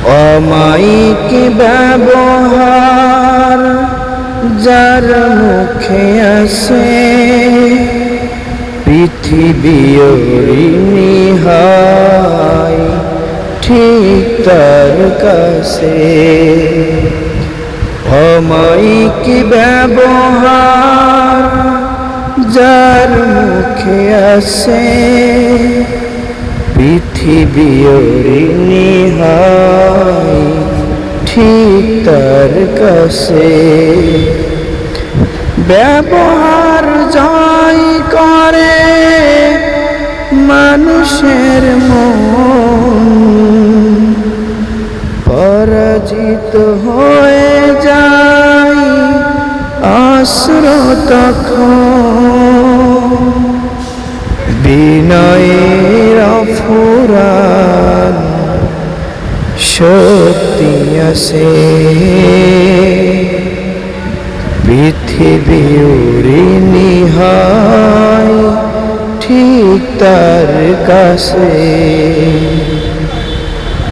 অমায়িক ব্যবহার যার মুখে আসে, পৃথিবী ঋণী হয় ঠিক তার কাছে। অমায়িক ব্যবহার যার মুখে আসে, পৃথিবী ঋণী হয় ঠিক তার কাছে। ব্যবহার জয় করে মানুষের মন, পরাজিত হয়ে যায় অস্ত্র তখন। বিনয়ের অফুরান শক্তি আছে, পৃথিবী ঋণী হয় ঠিক তার কাছে।